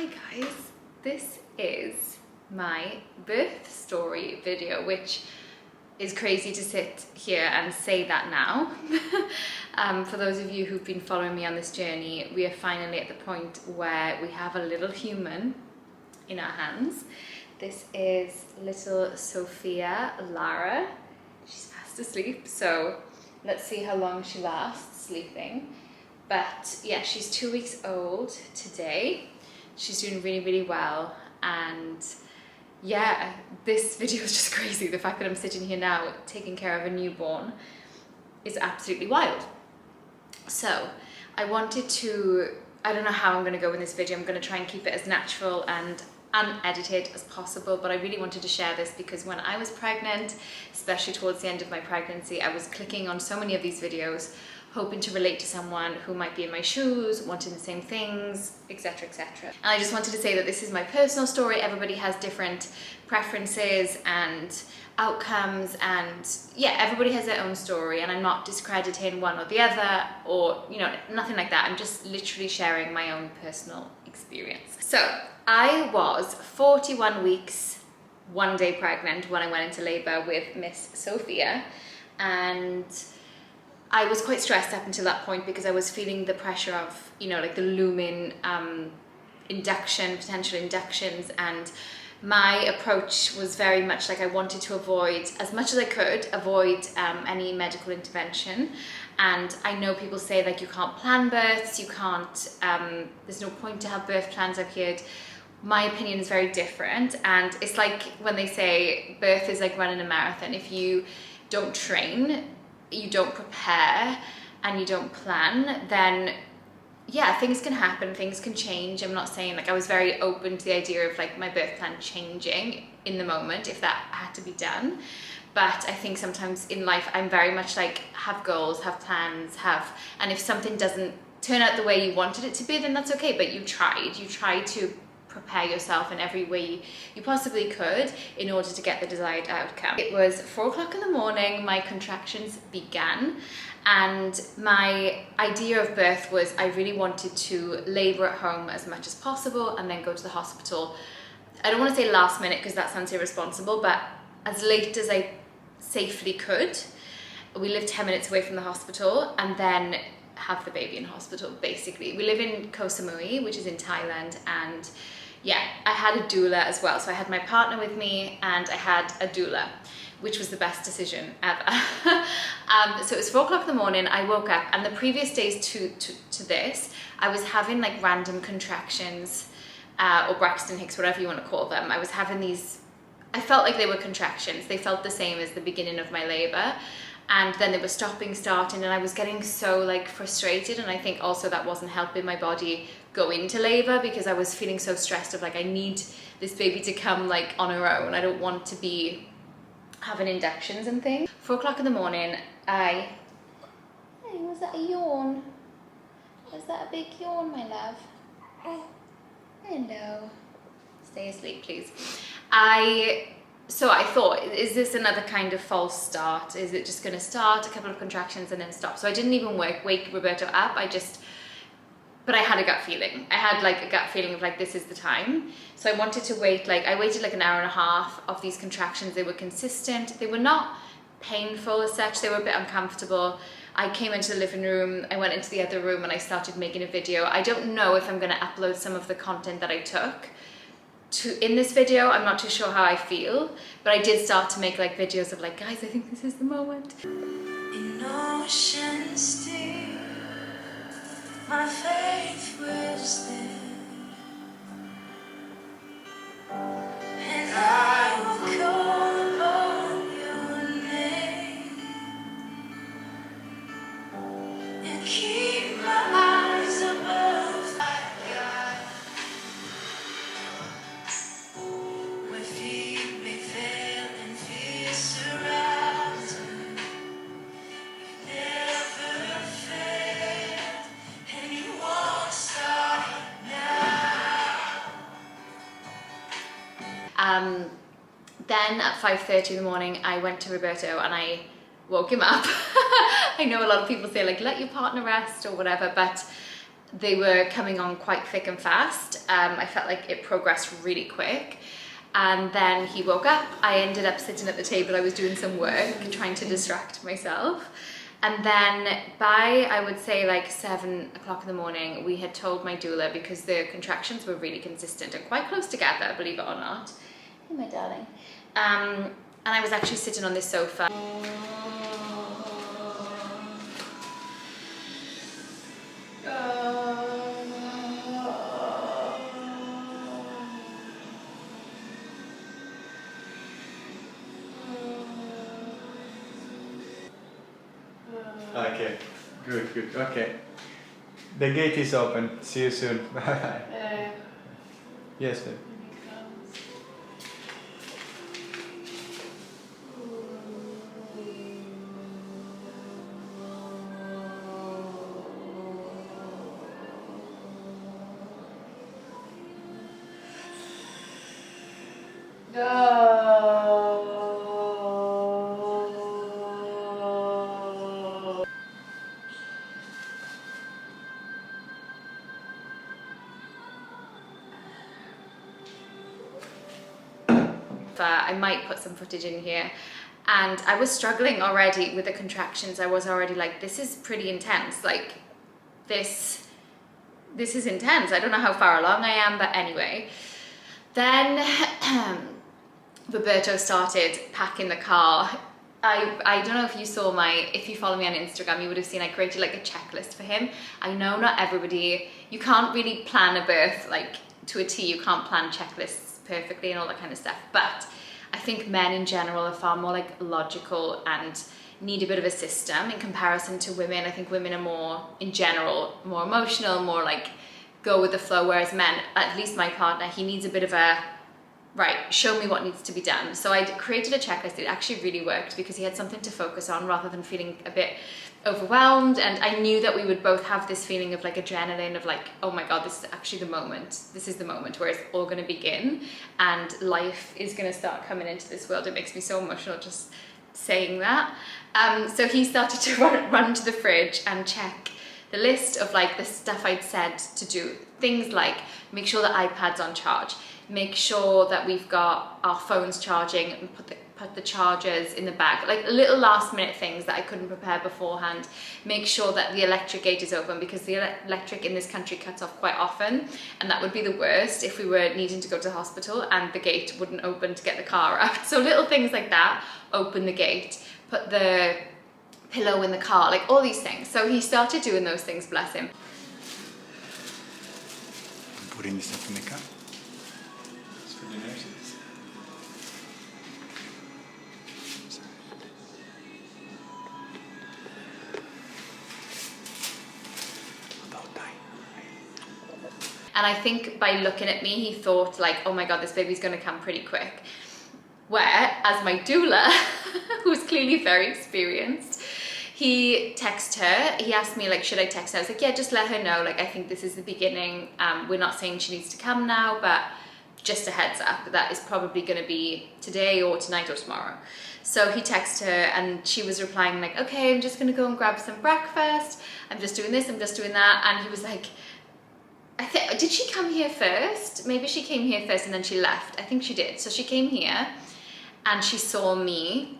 Hi guys, this is my birth story video, which is crazy to sit here and say that now. For those of you who've been following me on this journey, we are finally at the point where we have a little human in our hands. This is little Sophia Lara. She's fast asleep, so let's see how long she lasts sleeping. But yeah, she's 2 weeks old today. She's doing really well, and yeah, this video is just crazy. The fact that I'm sitting here now taking care of a newborn is absolutely wild. So I wanted to, I don't know how I'm going to go in this video. I'm going to try and keep it as natural and unedited as possible, but I really wanted to share this because when I was pregnant, especially towards the end of my pregnancy, I was clicking on so many of these videos hoping to relate to someone who might be in my shoes, wanting the same things, etc, etc. And I just wanted to say that this is my personal story. Everybody has different preferences and outcomes, and yeah, everybody has their own story, and I'm not discrediting one or the other, or you know, nothing like that. I'm just literally sharing my own personal experience. So I was 41 weeks, 1 day pregnant when I went into labor with Miss Sophia, and I was quite stressed up until that point because I was feeling the pressure of, you know, like the looming potential inductions, and my approach was very much like I wanted to avoid, as much as I could, avoid any medical intervention. And I know people say like you can't plan births, you can't, there's no point to have birth plans, I've heard. My opinion is very different, and it's like when they say birth is like running a marathon. If you don't train, you don't prepare, and you don't plan, then yeah, things can happen, things can change. I'm not saying, like, I was very open to the idea of like my birth plan changing in the moment if that had to be done. But I think sometimes in life I'm very much like, have goals, have plans, and if something doesn't turn out the way you wanted it to be, then that's okay, but you tried to prepare yourself in every way you possibly could in order to get the desired outcome. It was 4 o'clock in the morning, my contractions began, and my idea of birth was I really wanted to labor at home as much as possible and then go to the hospital. I don't want to say last minute because that sounds irresponsible, but as late as I safely could. We lived 10 minutes away from the hospital, and then have the baby in hospital, basically. We live in Koh Samui, which is in Thailand, and yeah, I had a doula as well. So I had my partner with me and I had a doula, which was the best decision ever. So it was 4 o'clock in the morning, I woke up, and the previous days to this, I was having like random contractions, or Braxton Hicks, whatever you want to call them. I was having these, I felt like they were contractions. They felt the same as the beginning of my labor. And then they were stopping, starting, and I was getting so like frustrated, and I think also that wasn't helping my body go into labor because I was feeling so stressed of like, I need this baby to come like on her own. I don't want to be having inductions and things. 4 o'clock in the morning, hey, was that a yawn? Was that a big yawn, my love? Hello. Stay asleep, please. So I thought, is this another kind of false start? Is it just going to start, a couple of contractions and then stop? So I didn't even wake Roberto up. But I had a gut feeling. I had like a gut feeling of like, this is the time. So I wanted to wait, I waited like an hour and a half of these contractions. They were consistent. They were not painful as such. They were a bit uncomfortable. I came into the living room, I went into the other room, and I started making a video. I don't know if I'm going to upload some of the content that I took in this video. I'm not too sure how I feel, but I did start to make like videos of like, guys, I think this is the moment. In oceans deep, my faith was there, and I will call upon your name and keep my eyes above my God. Then at 5:30 in the morning, I went to Roberto and I woke him up. I know a lot of people say like, let your partner rest or whatever, but they were coming on quite thick and fast. I felt like it progressed really quick. And then he woke up. I ended up sitting at the table. I was doing some work, trying to distract myself. And then by, I would say like 7 o'clock in the morning, we had told my doula, because the contractions were really consistent and quite close together, believe it or not. Hey, my darling. And I was actually sitting on this sofa. Okay, good, okay. The gate is open. See you soon. Bye. Yes, babe. I might put some footage in here. And I was struggling already with the contractions. I was already like, this is pretty intense. Like, this is intense. I don't know how far along I am, but anyway. Then Roberto started packing the car. I don't know if you saw if you follow me on Instagram, you would have seen I created like a checklist for him. I know not everybody, you can't really plan a birth like to a T. You can't plan checklists perfectly and all that kind of stuff, but I think men in general are far more like logical and need a bit of a system in comparison to women. I think women are more, in general, more emotional, more like go with the flow, whereas men, at least my partner, he needs a bit of a, right, show me what needs to be done. So I created a checklist. It actually really worked because he had something to focus on rather than feeling a bit overwhelmed. And I knew that we would both have this feeling of like adrenaline of like, oh my God, this is actually the moment. This is the moment where it's all going to begin and life is going to start coming into this world. It makes me so emotional just saying that. So he started to run to the fridge and check the list of like the stuff I'd said to do. Things like make sure the iPad's on charge, make sure that we've got our phones charging and put the chargers in the bag, like little last minute things that I couldn't prepare beforehand. Make sure that the electric gate is open because the electric in this country cuts off quite often, and that would be the worst if we were needing to go to the hospital and the gate wouldn't open to get the car out. So little things like that, open the gate, put the pillow in the car, like all these things. So he started doing those things, bless him. I'm putting this up in the car. It's for the nurses. And I think by looking at me, he thought like, oh my God, this baby's gonna come pretty quick. Where, as my doula, who's clearly very experienced, he texted her, he asked me like, should I text her? I was like, yeah, just let her know, like, I think this is the beginning. We're not saying she needs to come now, but just a heads up, that is probably gonna be today or tonight or tomorrow. So he texted her and she was replying like, okay, I'm just gonna go and grab some breakfast. I'm just doing this, I'm just doing that. And he was like, did she come here first? Maybe she came here first and then she left. I think she did. So she came here and she saw me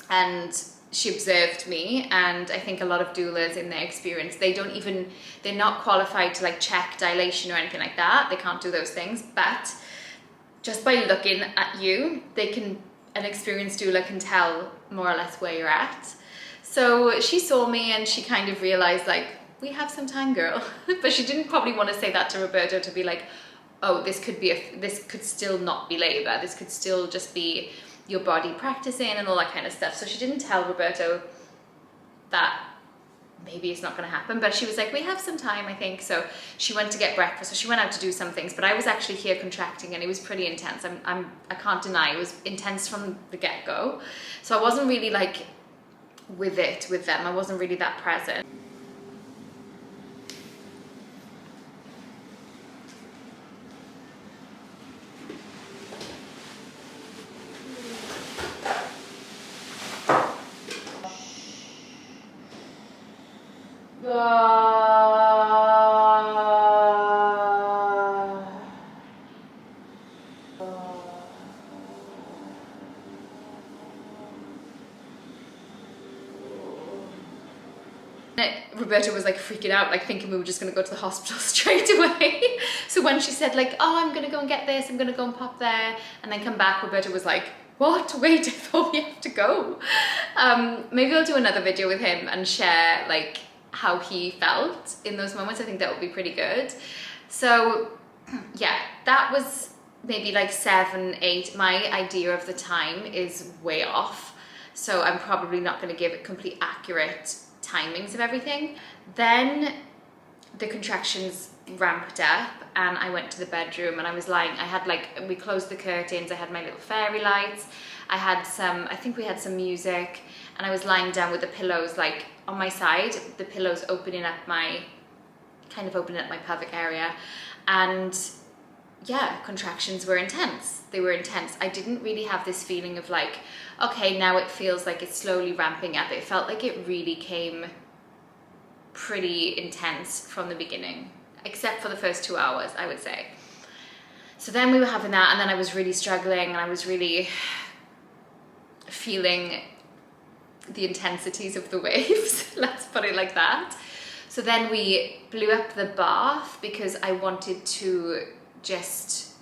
and she observed me. And I think a lot of doulas in their experience, they're not qualified to like check dilation or anything like that. They can't do those things, but just by looking at you, an experienced doula can tell more or less where you're at. So she saw me and she kind of realized like, we have some time, girl. But she didn't probably want to say that to Roberto to be like, oh, this could still not be labor. This could still just be your body practicing and all that kind of stuff. So she didn't tell Roberto that maybe it's not going to happen, but she was like, we have some time, I think. So she went to get breakfast. So she went out to do some things, but I was actually here contracting and it was pretty intense. I can't deny it was intense from the get-go. So I wasn't really like with them. I wasn't really that present. Roberta was like freaking out, like thinking we were just going to go to the hospital straight away. So when she said like, oh, I'm going to go and get this, I'm going to go and pop there and then come back, Roberta was like, what? Wait, I thought we have to go. Maybe I'll do another video with him and share like how he felt in those moments. I think that would be pretty good. So yeah, that was maybe like 7, 8. My idea of the time is way off. So I'm probably not going to give complete accurate timings of everything. Then the contractions ramped up and I went to the bedroom and I was lying. I had like, we closed the curtains, I had my little fairy lights, I had some, I think we had some music, and I was lying down with the pillows like on my side, the pillows opening up my, kind of opening up my pelvic area. And yeah, contractions were intense. They were intense. I didn't really have this feeling of like, okay, now it feels like it's slowly ramping up. It felt like it really came pretty intense from the beginning, except for the first 2 hours, I would say. So then we were having that, and then I was really struggling and I was really feeling the intensities of the waves, let's put it like that. So then we blew up the bath because I wanted to just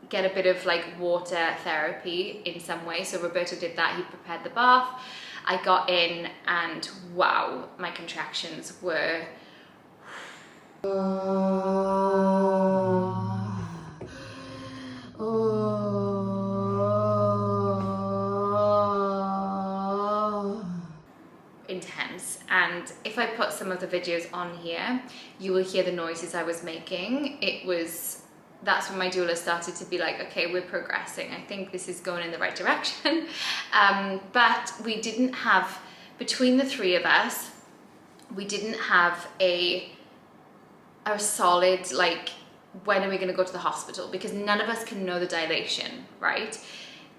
get a bit of like water therapy in some way. So Roberto did that, he prepared the bath. I got in and wow, my contractions were intense. And if I put some of the videos on here, you will hear the noises I was making. That's when my doula started to be like, okay, we're progressing. I think this is going in the right direction. But we didn't have, between the 3 of us, we didn't have a solid, like, when are we going to go to the hospital? Because none of us can know the dilation, right?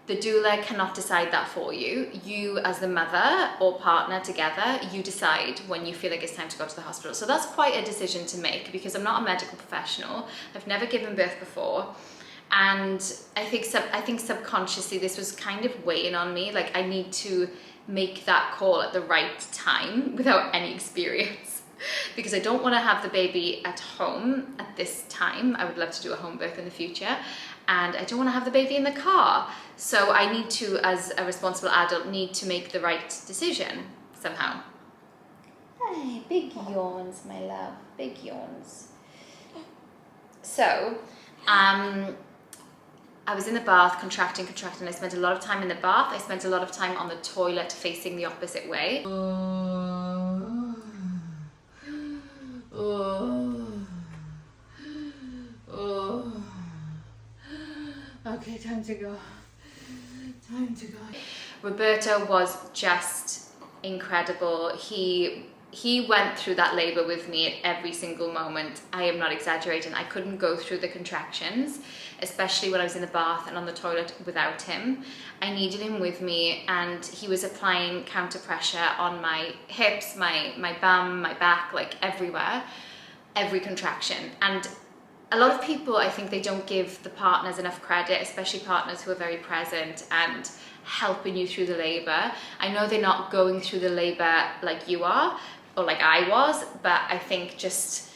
The doula cannot decide that for you. You as the mother or partner together, you decide when you feel like it's time to go to the hospital. So that's quite a decision to make because I'm not a medical professional. I've never given birth before. And I think subconsciously this was kind of weighing on me. Like I need to make that call at the right time without any experience. Because I don't want to have the baby at home at this time. I would love to do a home birth in the future. And I don't want to have the baby in the car. So I need to, as a responsible adult, need to make the right decision somehow. Hey, big yawns, my love, big yawns. So, I was in the bath, contracting. I spent a lot of time in the bath. I spent a lot of time on the toilet facing the opposite way. Okay, time to go. Roberto was just incredible. He went through that labor with me at every single moment. I am not exaggerating. I couldn't go through the contractions, especially when I was in the bath and on the toilet without him. I needed him with me, and he was applying counter pressure on my hips, my bum, my back, like everywhere, every contraction. And a lot of people, I think they don't give the partners enough credit, especially partners who are very present and helping you through the labor. I know they're not going through the labor like you are or like I was, but I think just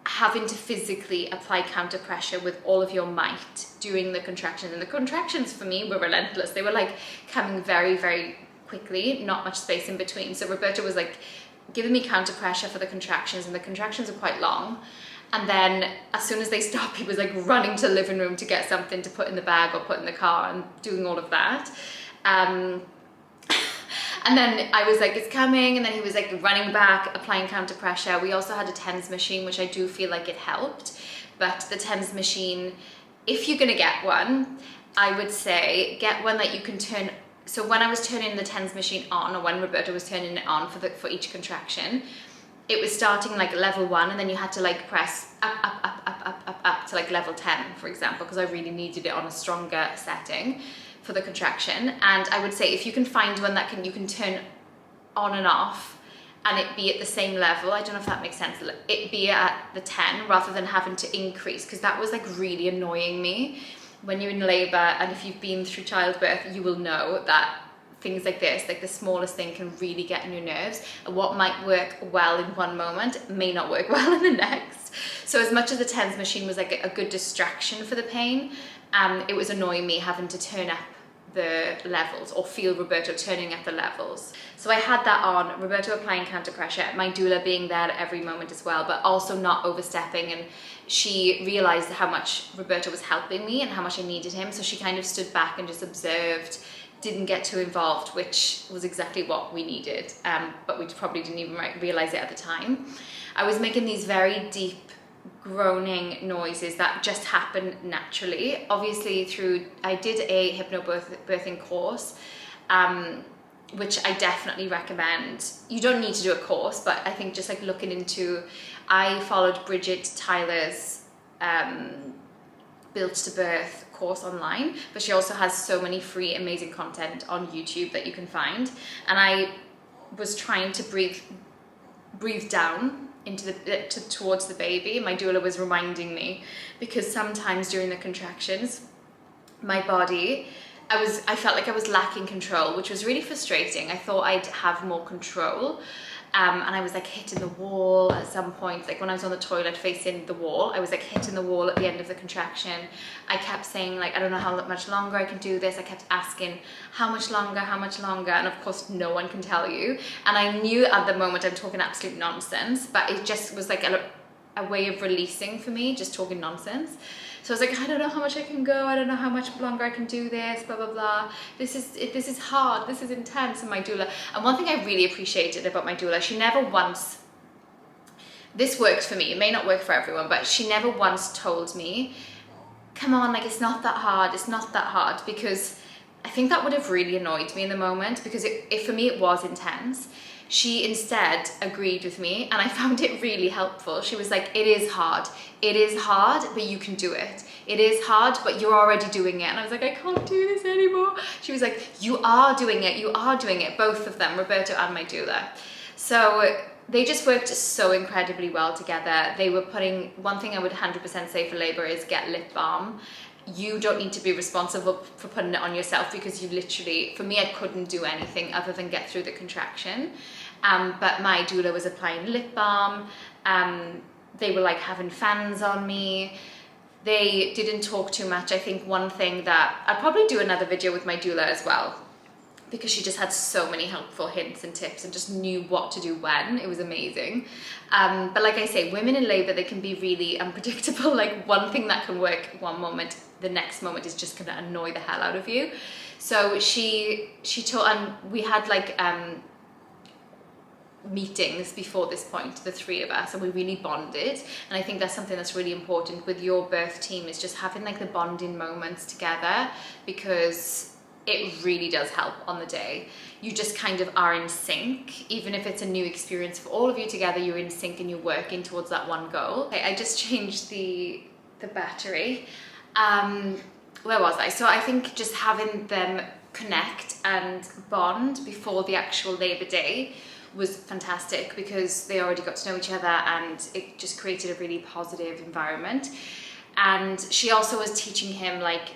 having to physically apply counter pressure with all of your might during the contractions, and the contractions for me were relentless. They were like coming very, very quickly, not much space in between. So Roberta was like giving me counter pressure for the contractions, and the contractions are quite long. And then as soon as they stopped, he was like running to the living room to get something to put in the bag or put in the car and doing all of that. And then I was like, it's coming. And then he was like running back, applying counter pressure. We also had a TENS machine, which I do feel like it helped. But the TENS machine, if you're gonna get one, I would say get one that you can turn. So when I was turning the TENS machine on, or when Roberta was turning it on for each contraction, it was starting like level 1, and then you had to like press up to like level 10, for example, because I really needed it on a stronger setting for the contraction. And I would say if you can find one that you can turn on and off and it be at the same level, I don't know if that makes sense, it be at the 10 rather than having to increase, because that was like really annoying me when you're in labor. And if you've been through childbirth, you will know that things like this, like the smallest thing can really get on your nerves, and what might work well in one moment may not work well in the next. So as much as the TENS machine was like a good distraction for the pain, it was annoying me having to turn up the levels or feel Roberto turning up the levels. So I had that on, Roberto applying counter pressure, my doula being there at every moment as well, but also not overstepping. And she realized how much Roberto was helping me and how much I needed him, so she kind of stood back and just observed, didn't get too involved, which was exactly what we needed, but we probably didn't even realize it at the time. I was making these very deep groaning noises that just happen naturally. Obviously I did a hypnobirthing course, which I definitely recommend. You don't need to do a course, but I think just like looking into, I followed Bridget Tyler's Built to Birth course online, but she also has so many free amazing content on YouTube that you can find. And I was trying to breathe down into towards the baby. My doula was reminding me, because sometimes during the contractions, my body, I felt like I was lacking control, which was really frustrating. I thought I'd have more control. And I was like hitting the wall at some point, like when I was on the toilet facing the wall, I was like hitting the wall at the end of the contraction. I kept saying like, I don't know how much longer I can do this. I kept asking, how much longer? And of course no one can tell you. And I knew at the moment I'm talking absolute nonsense, but it just was like a way of releasing for me, just talking nonsense. So I was like, I don't know how much I can go. I don't know how much longer I can do this, blah, blah, blah. This is hard. This is intense. And my doula, and one thing I really appreciated about my doula, she never once, this worked for me. It may not work for everyone, but she never once told me, come on, like, it's not that hard. It's not that hard. Because I think that would have really annoyed me in the moment, because for me, it was intense. She instead agreed with me, and I found it really helpful. She was like, it is hard, but you can do it. It is hard, but you're already doing it. And I was like, I can't do this anymore. She was like, you are doing it, both of them, Roberto and my doula. So they just worked so incredibly well together. They were putting, one thing I would 100% say for labor is get lip balm. You don't need to be responsible for putting it on yourself, because you literally, for me, I couldn't do anything other than get through the contraction. But my doula was applying lip balm. They were like having fans on me. They didn't talk too much. I think one thing that, I'll probably do another video with my doula as well, because she just had so many helpful hints and tips and just knew what to do when. It was amazing. But like I say, women in labor, they can be really unpredictable. Like one thing that can work one moment, the next moment is just gonna annoy the hell out of you. So she taught, and we had like meetings before this point, the three of us, and we really bonded. And I think that's something that's really important with your birth team, is just having like the bonding moments together, because it really does help on the day. You just kind of are in sync. Even if it's a new experience for all of you together, you're in sync and you're working towards that one goal. Okay, I just changed the battery. Where was I? So I think just having them connect and bond before the actual labor day was fantastic, because they already got to know each other, and it just created a really positive environment. And she also was teaching him like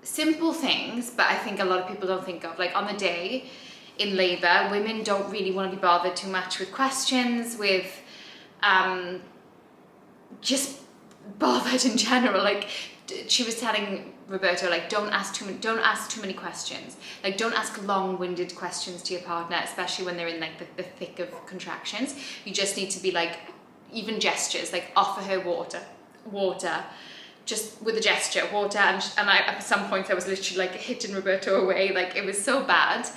simple things, but I think a lot of people don't think of, like on the day in labor, women don't really want to be bothered too much with questions, with just bothered in general. Like she was telling Roberto, like, don't ask too many questions. Like, don't ask long-winded questions to your partner, especially when they're in like the thick of contractions. You just need to be like, even gestures, like offer her water, just with a gesture, water. And I, at some point I was literally like hitting Roberto away. Like it was so bad.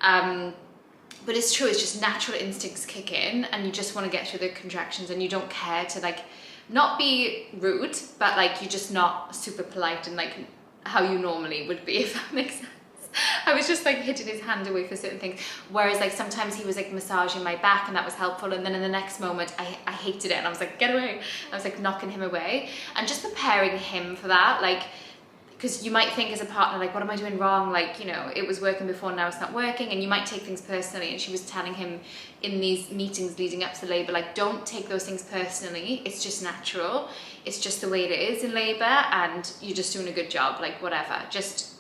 But it's true, it's just natural instincts kick in, and you just want to get through the contractions, and you don't care to like, not be rude, but like you're just not super polite and like how you normally would be, if that makes sense. I was just like hitting his hand away for certain things, whereas like sometimes he was like massaging my back, and that was helpful, and then in the next moment I hated it, and I was like, get away. I was like knocking him away, and just preparing him for that, like, because you might think as a partner, like, what am I doing wrong? Like, you know, it was working before, now it's not working, and you might take things personally. And she was telling him in these meetings leading up to the labor, like, don't take those things personally. It's just natural. It's just the way it is in labor, and you're just doing a good job, like, whatever. Just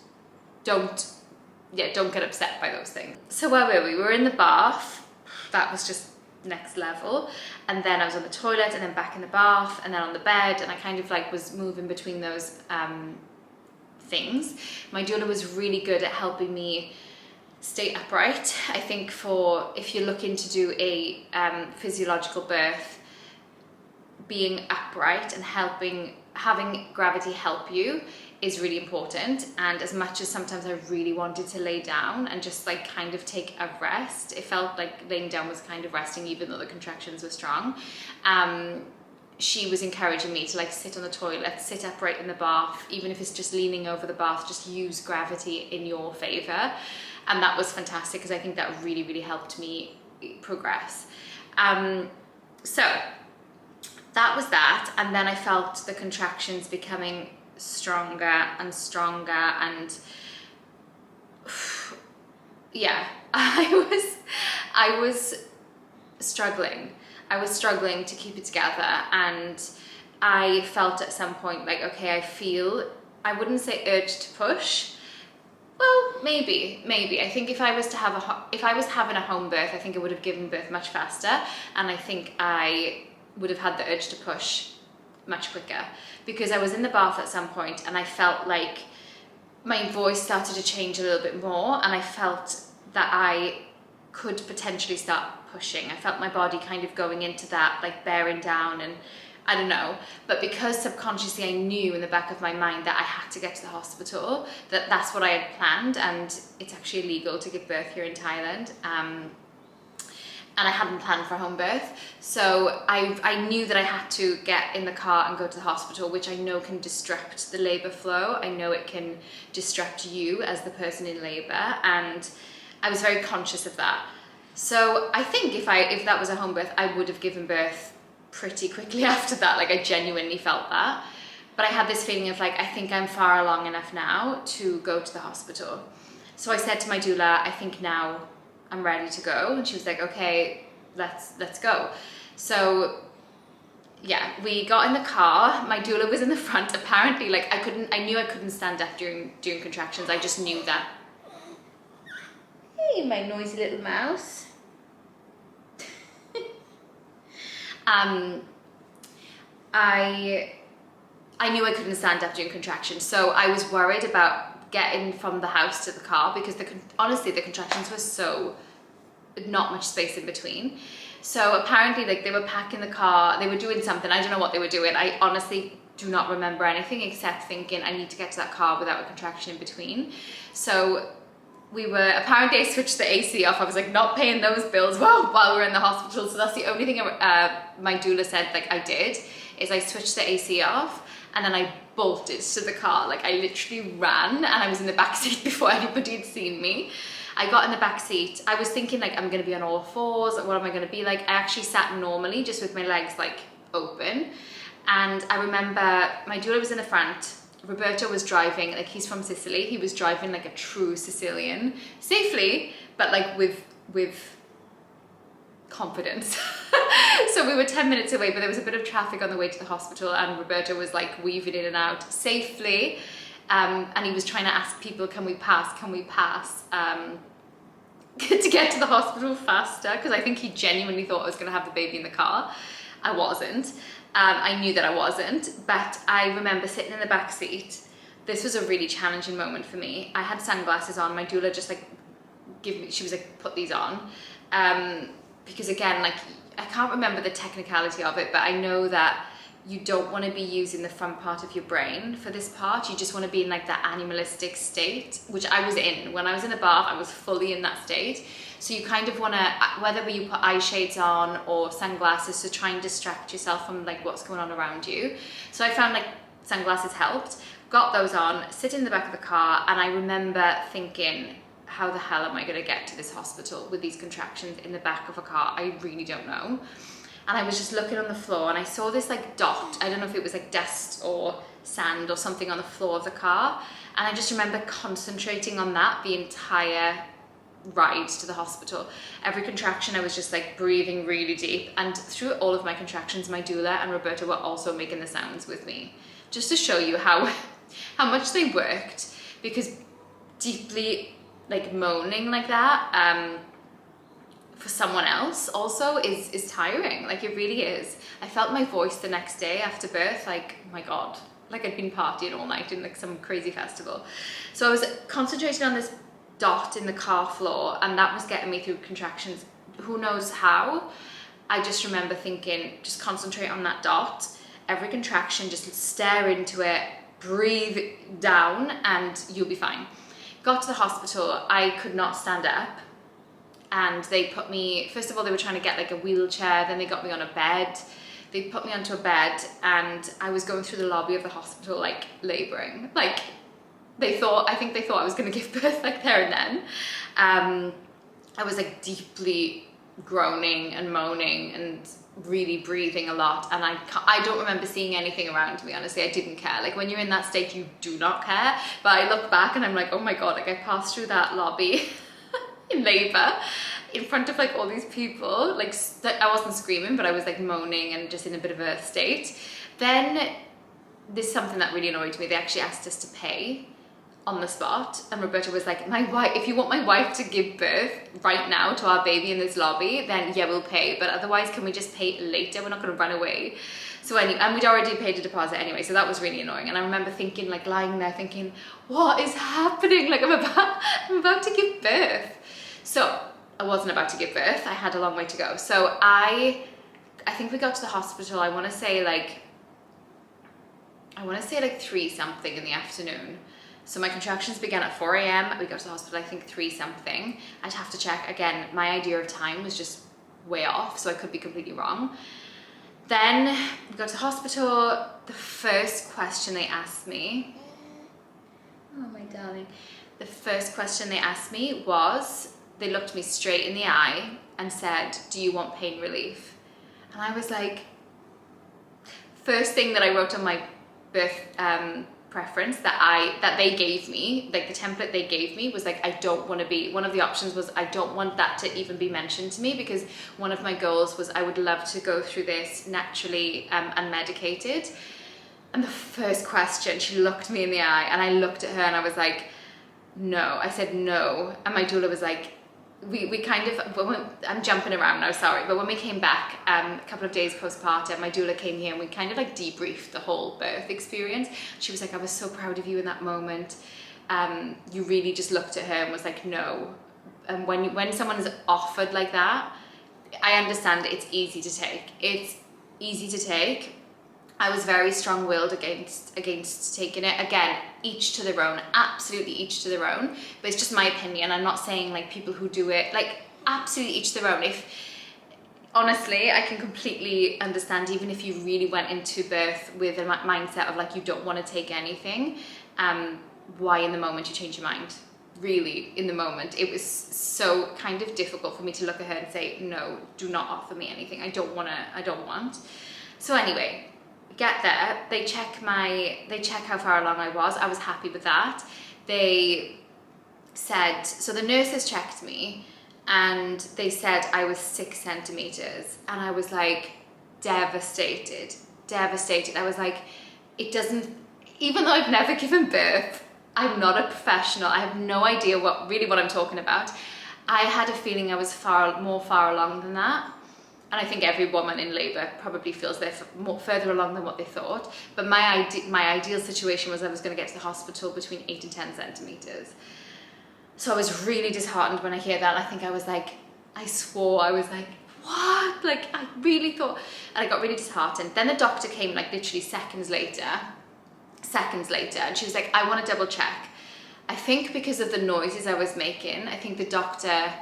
don't, yeah, don't get upset by those things. So where were we? We were in the bath. That was just next level. And then I was on the toilet and then back in the bath and then on the bed, and I kind of like was moving between those things. My doula was really good at helping me stay upright. I think if you're looking to do a physiological birth, being upright and having gravity help you is really important. And as much as sometimes I really wanted to lay down and just like kind of take a rest, it felt like laying down was kind of resting even though the contractions were strong. She was encouraging me to like sit on the toilet, sit upright in the bath, even if it's just leaning over the bath, just use gravity in your favor. And that was fantastic because I think that really, really helped me progress. So that was that. And then I felt the contractions becoming stronger and stronger, and yeah, I was struggling. I was struggling to keep it together, and I felt at some point like, okay, I wouldn't say urge to push. Well, maybe. I think if I was having a home birth, I think I would have given birth much faster, and I think I would have had the urge to push much quicker, because I was in the bath at some point and I felt like my voice started to change a little bit more, and I felt that I could potentially start pushing. I felt my body kind of going into that, like bearing down, and I don't know, but because subconsciously I knew in the back of my mind that I had to get to the hospital, that's what I had planned, and it's actually illegal to give birth here in Thailand. And I hadn't planned for home birth. So I knew that I had to get in the car and go to the hospital, which I know can disrupt the labor flow. I know it can disrupt you as the person in labor, and I was very conscious of that. So I think if that was a home birth, I would have given birth pretty quickly after that. Like I genuinely felt that. But I had this feeling of like, I think I'm far along enough now to go to the hospital. So I said to my doula, I think now I'm ready to go. And she was like, okay, let's go. So yeah, we got in the car. My doula was in the front. Apparently, like I knew I couldn't stand up during contractions. I just knew that. Hey, my noisy little mouse. I knew I couldn't stand up during contractions, so I was worried about getting from the house to the car, because honestly the contractions were so not much space in between. So apparently, like, they were packing the car, they were doing something, I don't know what they were doing. I honestly do not remember anything except thinking I need to get to that car without a contraction in between. So apparently I switched the AC off. I was like, not paying those bills while we're in the hospital. So that's the only thing my doula said, like, I did, is I switched the AC off, and then I bolted to the car. Like, I literally ran, and I was in the back seat before anybody had seen me. I got in the back seat. I was thinking, like, I'm gonna be on all fours. What am I gonna be like? I actually sat normally, just with my legs like open. And I remember my doula was in the front. Roberto was driving, like, he's from Sicily. He was driving like a true Sicilian, safely, but like with confidence. So we were 10 minutes away, but there was a bit of traffic on the way to the hospital, and Roberto was like weaving in and out safely. And he was trying to ask people, can we pass, to get to the hospital faster, because I think he genuinely thought I was going to have the baby in the car. I wasn't. I knew that I wasn't, but I remember sitting in the back seat. This was a really challenging moment for me. I had sunglasses on. My doula just like she was like, put these on. Because again, like, I can't remember the technicality of it, but I know that you don't want to be using the front part of your brain for this part. You just want to be in like that animalistic state, which I was in. When I was in the bath, I was fully in that state. So you kind of want to, whether you put eye shades on or sunglasses, to try and distract yourself from like what's going on around you. So I found like sunglasses helped, got those on, sit in the back of the car, and I remember thinking, how the hell am I going to get to this hospital with these contractions in the back of a car? I really don't know. And I was just looking on the floor, and I saw this like dot. I don't know if it was like dust or sand or something on the floor of the car. And I just remember concentrating on that the entire ride to the hospital. Every contraction, I was just like breathing really deep. And through all of my contractions, my doula and Roberta were also making the sounds with me, just to show you how much they worked. Because deeply like moaning like that for someone else also is tiring. Like it really is. I felt my voice the next day after birth, like, oh my God, like I'd been partying all night in like some crazy festival. So I was concentrating on this dot in the car floor, and that was getting me through contractions. Who knows how? I just remember thinking, just concentrate on that dot. Every contraction, just stare into it, breathe down, and you'll be fine. Got to the hospital, I could not stand up. And they put me, first of all, they were trying to get like a wheelchair, then they got me on a bed. They put me onto a bed, and I was going through the lobby of the hospital, like laboring. Like I think they thought I was going to give birth like there and then. I was like deeply groaning and moaning and really breathing a lot, and I don't remember seeing anything around me. Honestly, I didn't care. Like when you're in that state, you do not care. But I look back and I'm like, oh my God, like I passed through that lobby in labor in front of like all these people. Like I wasn't screaming, but I was like moaning and just in a bit of a state. Then there's something that really annoyed me. They actually asked us to pay on the spot, and Roberta was like, my wife, if you want my wife to give birth right now to our baby in this lobby, then yeah, we'll pay, but otherwise can we just pay later? We're not going to run away. So anyway, and we'd already paid a deposit anyway, so that was really annoying. And I remember thinking, like lying there thinking, what is happening? Like I'm about to give birth. So I wasn't about to give birth. I had a long way to go. So I think we got to the hospital, I want to say like 3 something in the afternoon. So my contractions began at 4 a.m. We got to the hospital, I think 3 something. I'd have to check. Again, my idea of time was just way off, so I could be completely wrong. Then we got to the hospital. The first question they asked me, oh my darling, the first question they asked me was, they looked me straight in the eye and said, do you want pain relief? And I was like, first thing that I wrote on my birth preference that they gave me, like the template they gave me was like, I don't want to be, one of the options was I don't want that to even be mentioned to me, because one of my goals was I would love to go through this naturally, unmedicated. And the first question, she looked me in the eye and I looked at her and I was like, no. I said no. And my doula was like, we kind of, I'm jumping around now, sorry, but when we came back a couple of days postpartum, my doula came here and we kind of like debriefed the whole birth experience. She was like, I was so proud of you in that moment. You really just looked at her and was like, no. And when someone is offered like that, I understand it's easy to take. It's easy to take. I was very strong-willed against taking it. Again, each to their own, absolutely each to their own. But it's just my opinion. I'm not saying like people who do it, like absolutely each to their own. If honestly, I can completely understand, even if you really went into birth with a mindset of like you don't want to take anything, why in the moment you change your mind. Really, in the moment, it was so kind of difficult for me to look at her and say, no, do not offer me anything. I don't want. So anyway, get there, they check how far along I was happy with that. They said, so the nurses checked me and they said I was 6 centimeters, and I was like devastated. I was like, it doesn't, even though I've never given birth, I'm not a professional, I have no idea what I'm talking about. I had a feeling I was far along than that. And I think every woman in labour probably feels they're further along than what they thought. But my ideal situation was I was going to get to the hospital between 8 and 10 centimetres. So I was really disheartened when I hear that. I think I was like, I swore, I was like, what? Like, I really thought, and I got really disheartened. Then the doctor came like literally seconds later, and she was like, I want to double check. I think because of the noises I was making, I think the doctor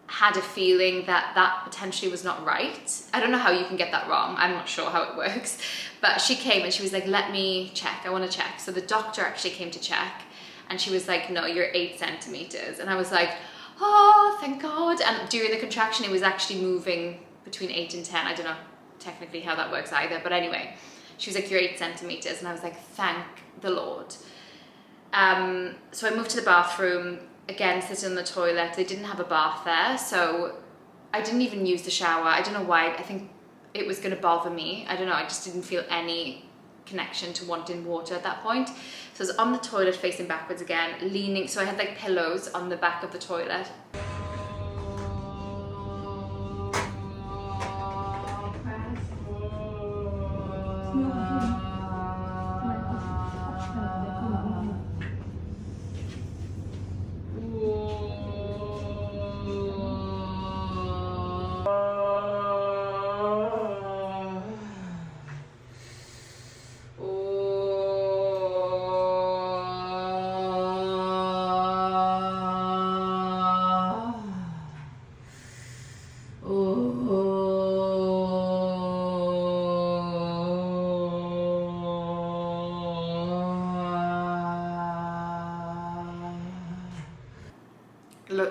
had a feeling that potentially was not right. I don't know how you can get that wrong. I'm not sure how it works. But she came and she was like, let me check. I want to check. So the doctor actually came to check and she was like, no, you're 8 centimeters. And I was like, oh, thank God. And during the contraction, it was actually moving between 8 and 10. I don't know technically how that works either. But anyway, she was like, you're 8 centimeters. And I was like, thank the Lord. So I moved to the bathroom. Again, sitting in the toilet. They didn't have a bath there, so I didn't even use the shower. I don't know why. I think it was going to bother me. I don't know. I just didn't feel any connection to wanting water at that point. So I was on the toilet facing backwards again, leaning, so I had like pillows on the back of the toilet.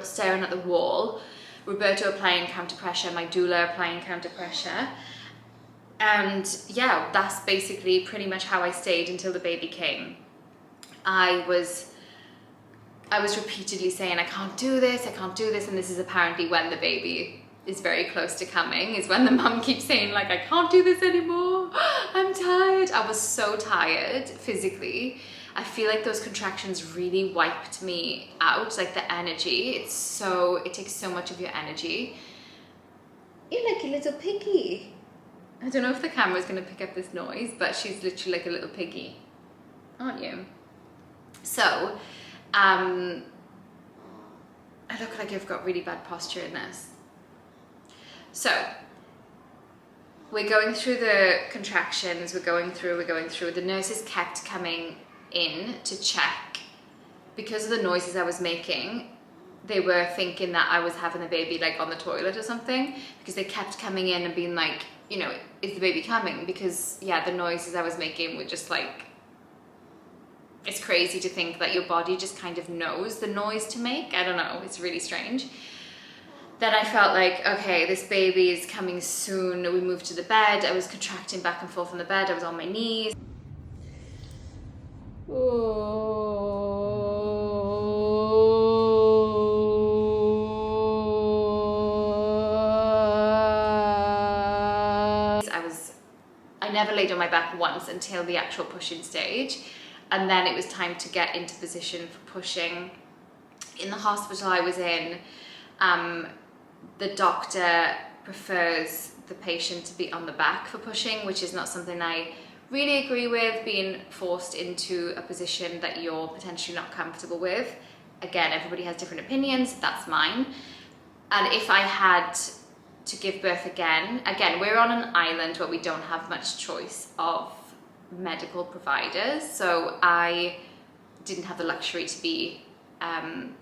Staring at the wall, Roberto applying counter pressure, my doula applying counter pressure, and yeah, that's basically pretty much how I stayed until the baby came. I was repeatedly saying, I can't do this, and this is apparently when the baby is very close to coming, is when the mum keeps saying like, I can't do this anymore, I'm tired. I was so tired physically. I feel like those contractions really wiped me out, like the energy. It takes so much of your energy. You're like a little piggy. I don't know if the camera's gonna pick up this noise, but she's literally like a little piggy, aren't you? So, I look like I've got really bad posture in this. So, we're going through the contractions, we're going through. The nurses kept coming in to check. Because of the noises I was making, they were thinking that I was having a baby like on the toilet or something, because they kept coming in and being like, you know, is the baby coming? Because yeah, the noises I was making were just like, it's crazy to think that your body just kind of knows the noise to make. I don't know, it's really strange. Then I felt like, okay, this baby is coming soon. We moved to the bed. I was contracting back and forth on the bed. I was on my knees. I never laid on my back once until the actual pushing stage, and then it was time to get into position for pushing. In the hospital I was in, the doctor prefers the patient to be on the back for pushing, which is not something I really agree with, being forced into a position that you're potentially not comfortable with. Again, everybody has different opinions, that's mine. And if I had to give birth again, we're on an island where we don't have much choice of medical providers, so I didn't have the luxury to be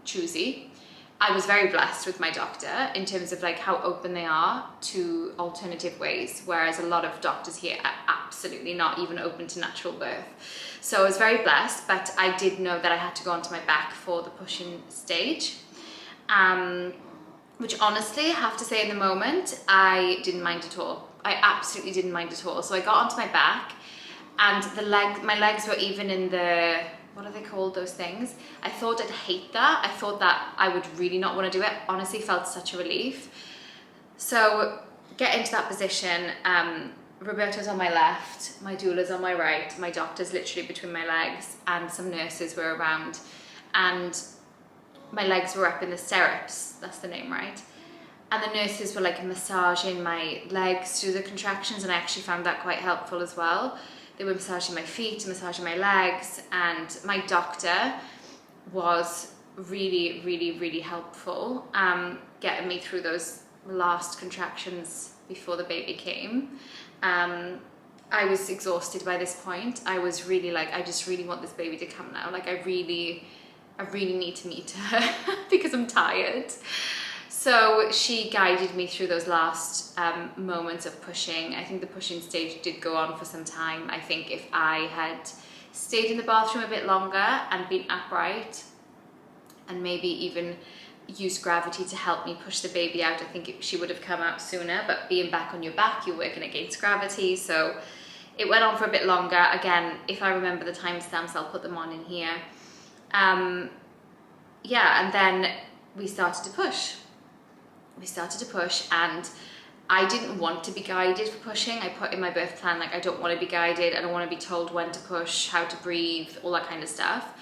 choosy. I was very blessed with my doctor in terms of like how open they are to alternative ways, whereas a lot of doctors here are absolutely not even open to natural birth. So I was very blessed, but I did know that I had to go onto my back for the pushing stage, which honestly, I have to say in the moment, I didn't mind at all. I absolutely didn't mind at all. So I got onto my back, and my legs were even in the, what are they called, those things? I thought I'd hate that. I thought that I would really not want to do it. Honestly, felt such a relief. So get into that position. Roberto's on my left, my doula's on my right, my doctor's literally between my legs, and some nurses were around, and my legs were up in the stirrups, that's the name, right? And the nurses were like massaging my legs through the contractions, and I actually found that quite helpful as well. They were massaging my feet, massaging my legs, and my doctor was really, really, really helpful, getting me through those last contractions before the baby came. I was exhausted by this point. I was really like, I just really want this baby to come now. Like I really need to meet her because I'm tired. So she guided me through those last moments of pushing. I think the pushing stage did go on for some time. I think if I had stayed in the bathroom a bit longer and been upright and maybe even used gravity to help me push the baby out, I think she would have come out sooner. But being back on your back, you're working against gravity. So it went on for a bit longer. Again, if I remember the timestamps, I'll put them on in here. Yeah, and then we started to push. And I didn't want to be guided for pushing. I put in my birth plan, like, I don't want to be guided. I don't want to be told when to push, how to breathe, all that kind of stuff.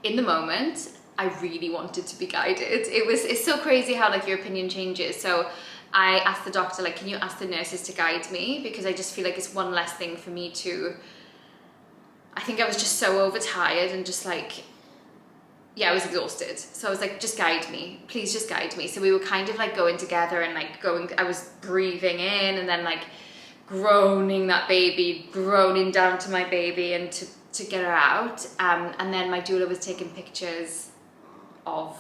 In the moment, I really wanted to be guided. It's so crazy how like your opinion changes. So I asked the doctor, like, can you ask the nurses to guide me? Because I just feel like it's one less thing for me to, I think I was just so overtired and just like, yeah, I was exhausted. So I was like, just guide me, please just guide me. So we were kind of like going together and like I was breathing in and then like groaning that baby, groaning down to my baby and to get her out. And then my doula was taking pictures of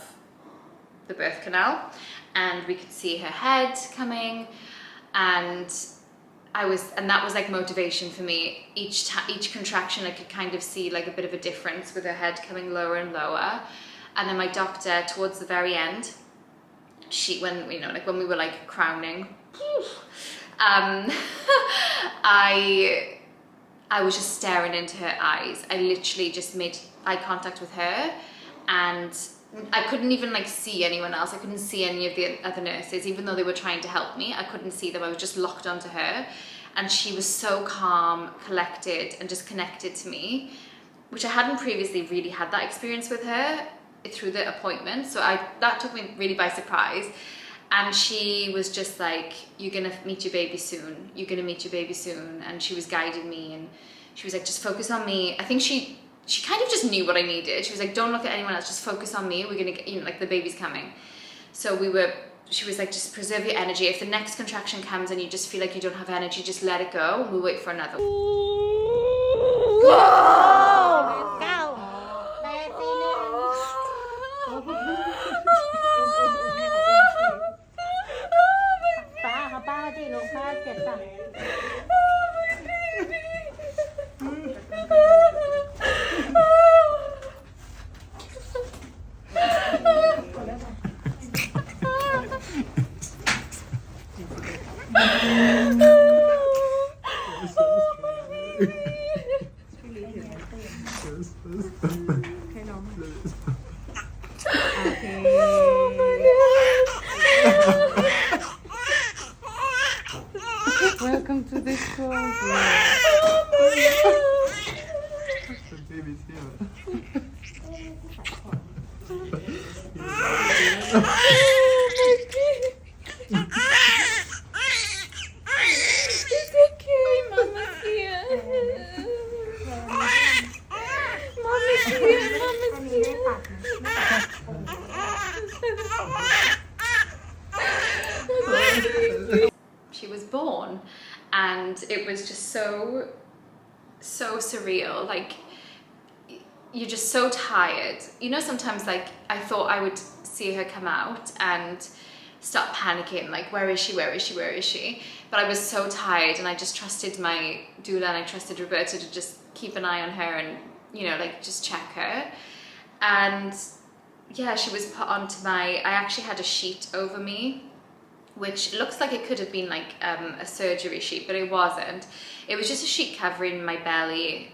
the birth canal and we could see her head coming, and that was like motivation for me. Each contraction I could kind of see like a bit of a difference with her head coming lower and lower. And then my doctor towards the very end, when we were like crowning, I was just staring into her eyes. I literally just made eye contact with her, and I couldn't even like see anyone else. I couldn't see any of the other nurses, even though they were trying to help me. I couldn't see them. I was just locked onto her, and she was so calm, collected, and just connected to me, which I hadn't previously really had that experience with her through the appointment. So that took me really by surprise. And she was just like, you're gonna meet your baby soon. You're gonna meet your baby soon. And she was guiding me, and she was like, just focus on me. I think she kind of just knew what I needed. She was like, don't look at anyone else, just focus on me. We're gonna get, like the baby's coming. So she was like, just preserve your energy. If the next contraction comes and you just feel like you don't have energy, just let it go. We'll wait for another. Welcome to this program. The baby's here. It's okay, Mama's here. Mama's here, Mama's here. She was born, and it was just so surreal. Like, you're just so tired. You know, sometimes like I thought I would see her come out and start panicking, like, where is she, where is she, where is she? But I was so tired, and I just trusted my doula and I trusted Roberta to just keep an eye on her and, you know, like just check her. And yeah, she was put onto I actually had a sheet over me, which looks like it could have been like a surgery sheet, but it wasn't. It was just a sheet covering my belly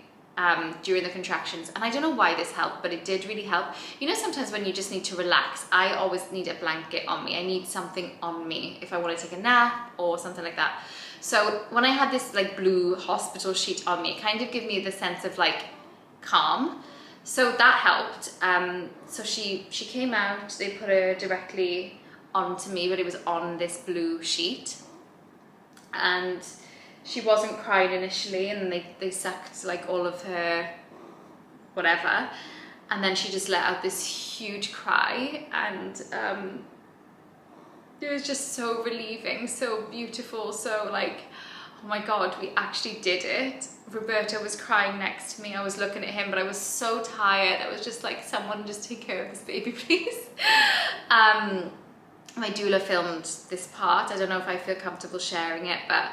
during the contractions. And I don't know why this helped, but it did really help. You know, sometimes when you just need to relax, I always need a blanket on me. I need something on me if I want to take a nap or something like that. So when I had this like blue hospital sheet on me, it kind of gave me the sense of like calm. So that helped. So she came out, they put her directly onto me, but it was on this blue sheet, and she wasn't crying initially, and they sucked like all of her whatever, and then she just let out this huge cry, and it was just so relieving, so beautiful, so like, oh my god, we actually did it. Roberta was crying next to me. I was looking at him, but I was so tired. I was just like, someone just take care of this baby, please. My doula filmed this part. I don't know if I feel comfortable sharing it, but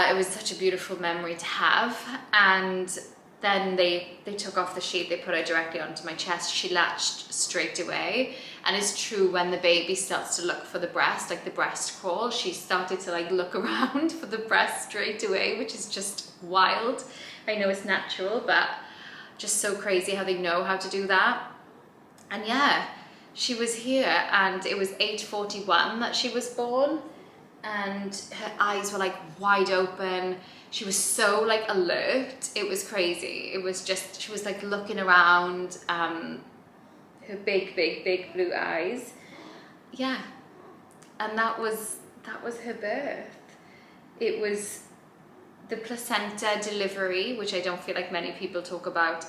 it was such a beautiful memory to have. And then they took off the sheet, they put her directly onto my chest. She latched straight away. And it's true, when the baby starts to look for the breast, like the breast crawl, she started to like look around for the breast straight away, which is just wild. I know it's natural, but just so crazy how they know how to do that. And yeah, she was here, and it was 8:41 that she was born. and her eyes were like wide open. She was so like alert. It was crazy. It was just, she was like looking around, her big blue eyes. Yeah. And that was her birth. It was the placenta delivery, which I don't feel like many people talk about,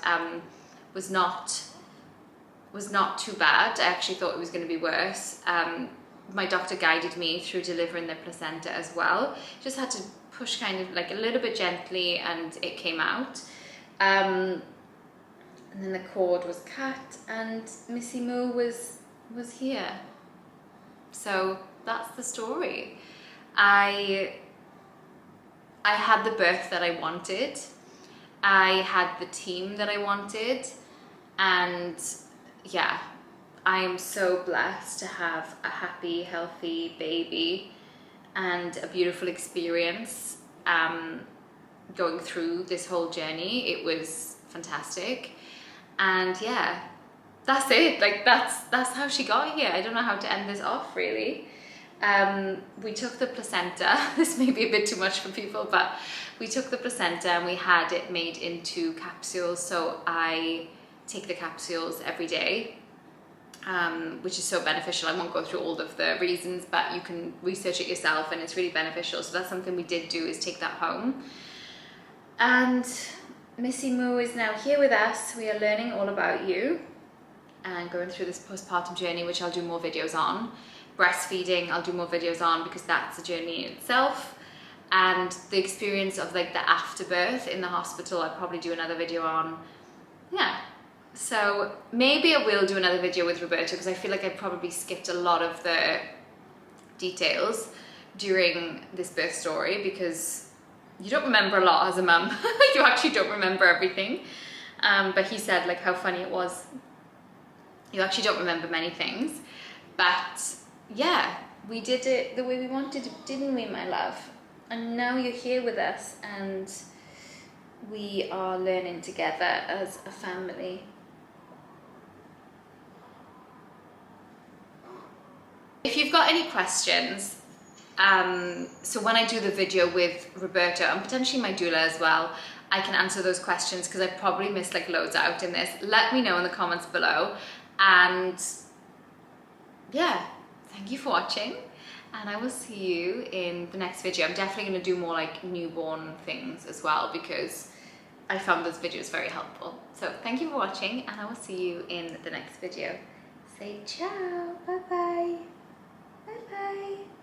was not too bad. I actually thought it was going to be worse. My doctor guided me through delivering the placenta as well. Just had to push kind of like a little bit gently and it came out. And then the cord was cut and Missy Moo was here. So that's the story. I had the birth that I wanted. I had the team that I wanted, and yeah, I am so blessed to have a happy, healthy baby and a beautiful experience going through this whole journey. It was fantastic, and yeah, that's it. Like that's how she got here. I don't know how to end this off really. We took the placenta. This may be a bit too much for people, but we took the placenta and we had it made into capsules. So I take the capsules every day, which is so beneficial. I won't go through all of the reasons, but you can research it yourself and it's really beneficial. So that's something we did do, is take that home. And Missy Moo is now here with us. We are learning all about you and going through this postpartum journey, which I'll do more videos on. Breastfeeding, I'll do more videos on because that's a journey in itself. And the experience of like the afterbirth in the hospital, I'll probably do another video on. Yeah. So maybe I will do another video with Roberta because I feel like I probably skipped a lot of the details during this birth story because you don't remember a lot as a mum. You actually don't remember everything. But he said like how funny it was. You actually don't remember many things. But yeah, we did it the way we wanted to, didn't we, my love? And now you're here with us and we are learning together as a family. If you've got any questions, so when I do the video with Roberta and potentially my doula as well, I can answer those questions because I probably missed like loads out in this. Let me know in the comments below. And yeah, thank you for watching and I will see you in the next video. I'm definitely going to do more like newborn things as well because I found those videos very helpful. So thank you for watching and I will see you in the next video. Say ciao, bye bye, bye bye.